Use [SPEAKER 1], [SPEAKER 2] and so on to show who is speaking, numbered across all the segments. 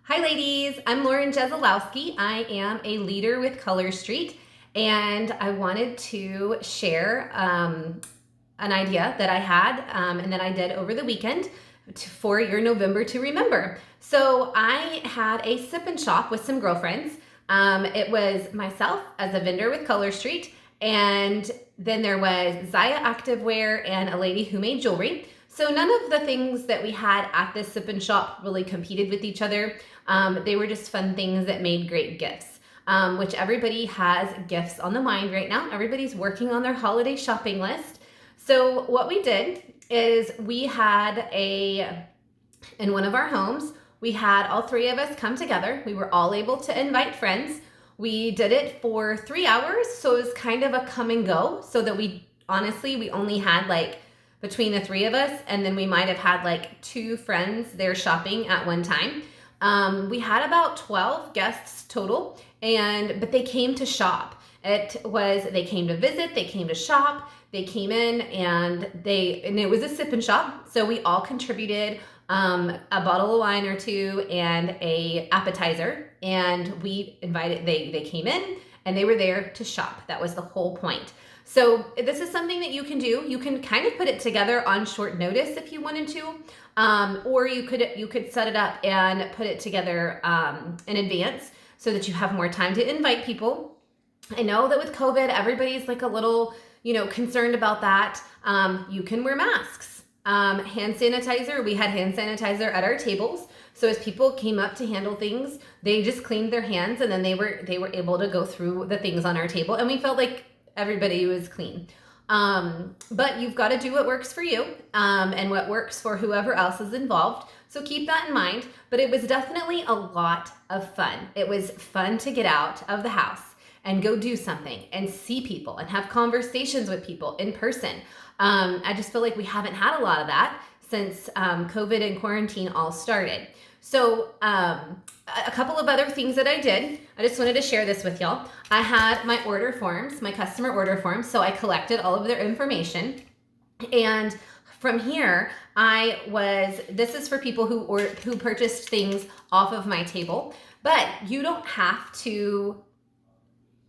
[SPEAKER 1] Hi ladies, I'm Lauren Jezelowski. I am a leader with Color Street, and I wanted to share an idea that I had and that I did over the weekend for your November to Remember. So I had a sip and shop with some girlfriends. It was myself as a vendor with Color Street, and then there was Zaya Activewear and a lady who made jewelry. So none of the things that we had at this sip and shop really competed with each other. They were just fun things that made great gifts, which everybody has gifts on the mind right now. Everybody's working on their holiday shopping list. So what we did is we had in one of our homes, we had all three of us come together. We were all able to invite friends. We did it for 3 hours, so it was kind of a come and go, so that we only had like between the three of us, and then we might have had like 2 friends there shopping at one time. We had about 12 guests total, but they came to shop. They came to visit, they came to shop, they came in, and it was a sip and shop. So we all contributed a bottle of wine or 2 and a appetizer, and they came in and they were there to shop. That was the whole point. So this is something that you can do. You can kind of put it together on short notice if you wanted to, or you could set it up and put it together in advance so that you have more time to invite people. I know that with COVID, everybody's like a little, concerned about that. You can wear masks, hand sanitizer. We had hand sanitizer at our tables. So as people came up to handle things, they just cleaned their hands, and then they were able to go through the things on our table, and we felt like everybody was clean. But you've got to do what works for you and what works for whoever else is involved. So keep that in mind. But it was definitely a lot of fun. It was fun to get out of the house and go do something and see people and have conversations with people in person. I just feel like we haven't had a lot of that since COVID and quarantine all started. So a couple of other things that I did, I just wanted to share this with y'all. I had my order forms, my customer order forms, so I collected all of their information. And from here, this is for people who purchased things off of my table, but you don't have to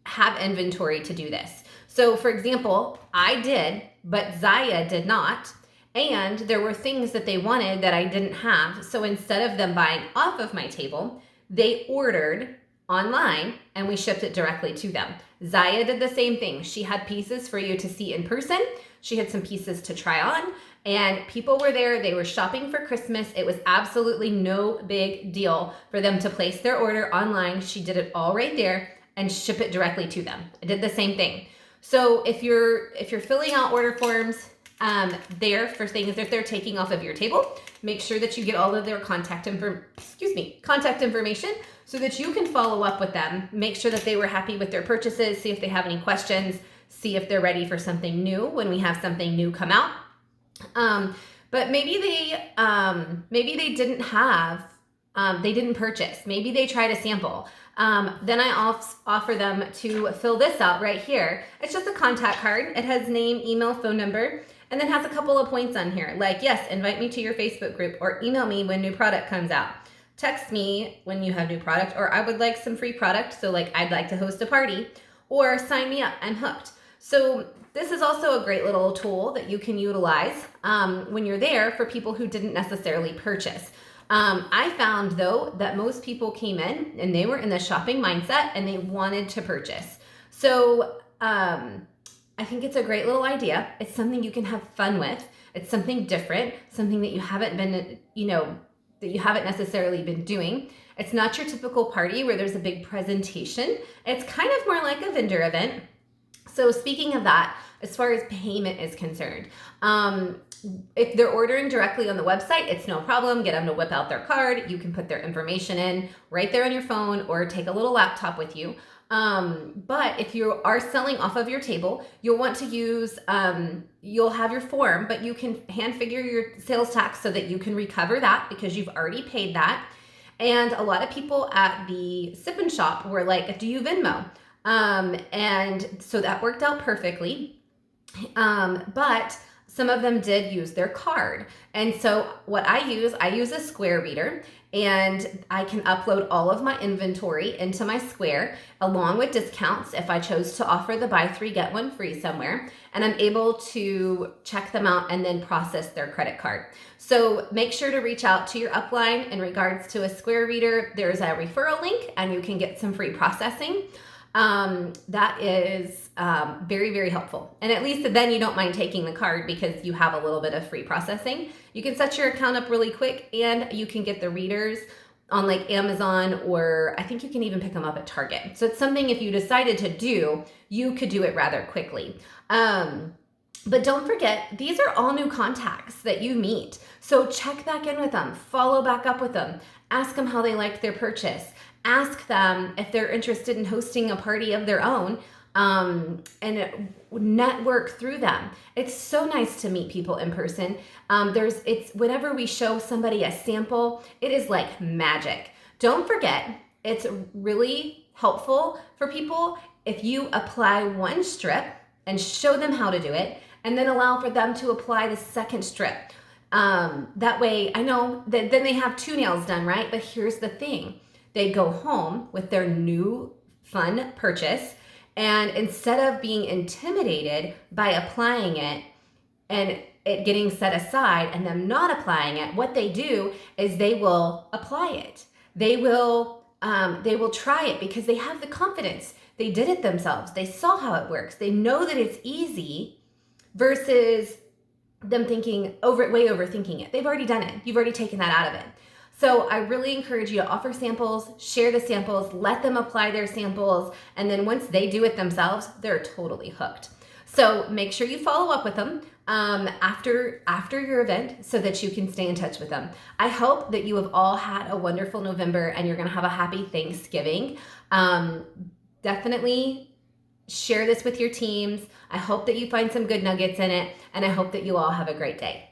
[SPEAKER 1] have inventory to do this. So for example, I did, but Zaya did not. And there were things that they wanted that I didn't have. So instead of them buying off of my table, they ordered online and we shipped it directly to them. Zaya did the same thing. She had pieces for you to see in person. She had some pieces to try on, and people were there. They were shopping for Christmas. It was absolutely no big deal for them to place their order online. She did it all right there and ship it directly to them. I did the same thing. So if you're filling out order forms, there for things that they're taking off of your table, make sure that you get all of their contact information so that you can follow up with them, make sure that they were happy with their purchases, see if they have any questions, see if they're ready for something new when we have something new come out. But maybe they didn't purchase. Maybe they tried a sample. Then I offer them to fill this out right here. It's just a contact card. It has name, email, phone number, and then has a couple of points on here, like, yes, invite me to your Facebook group, or email me when new product comes out. Text me when you have new product, or I would like some free product, so like I'd like to host a party, or sign me up, I'm hooked. So this is also a great little tool that you can utilize when you're there for people who didn't necessarily purchase. I found though that most people came in and they were in the shopping mindset and they wanted to purchase. So I think it's a great little idea. It's something you can have fun with. It's something different, something that you haven't necessarily been doing. It's not your typical party where there's a big presentation. It's kind of more like a vendor event. So speaking of that, as far as payment is concerned, if they're ordering directly on the website, it's no problem. Get them to whip out their card. You can put their information in right there on your phone, or take a little laptop with you. But if you are selling off of your table, you'll want to use, you'll have your form, but you can hand figure your sales tax so that you can recover that because you've already paid that. And a lot of people at the sip and shop were like, do you Venmo? And so that worked out perfectly. But some of them did use their card. And so what I use a Square Reader, and I can upload all of my inventory into my Square along with discounts if I chose to offer the buy 3 get 1 free somewhere, and I'm able to check them out and then process their credit card. So make sure to reach out to your upline in regards to a Square Reader. There's a referral link and you can get some free processing. That is very, very helpful. And at least then you don't mind taking the card because you have a little bit of free processing. You can set your account up really quick, and you can get the readers on like Amazon, or I think you can even pick them up at Target. So it's something, if you decided to do, you could do it rather quickly. But don't forget, these are all new contacts that you meet. So check back in with them, follow back up with them, ask them how they liked their purchase. Ask them if they're interested in hosting a party of their own, and network through them. It's so nice to meet people in person. It's whenever we show somebody a sample, it is like magic. Don't forget, it's really helpful for people if you apply one strip and show them how to do it, and then allow for them to apply the second strip. That way, I know that then they have 2 nails done, right? But here's the thing. They go home with their new fun purchase, and instead of being intimidated by applying it and it getting set aside and them not applying it, what they do is they will apply it. They will try it because they have the confidence. They did it themselves. They saw how it works. They know that it's easy versus them way overthinking it. They've already done it. You've already taken that out of it. So I really encourage you to offer samples, share the samples, let them apply their samples, and then once they do it themselves, they're totally hooked. So make sure you follow up with them after your event so that you can stay in touch with them. I hope that you have all had a wonderful November and you're gonna have a happy Thanksgiving. Definitely share this with your teams. I hope that you find some good nuggets in it, and I hope that you all have a great day.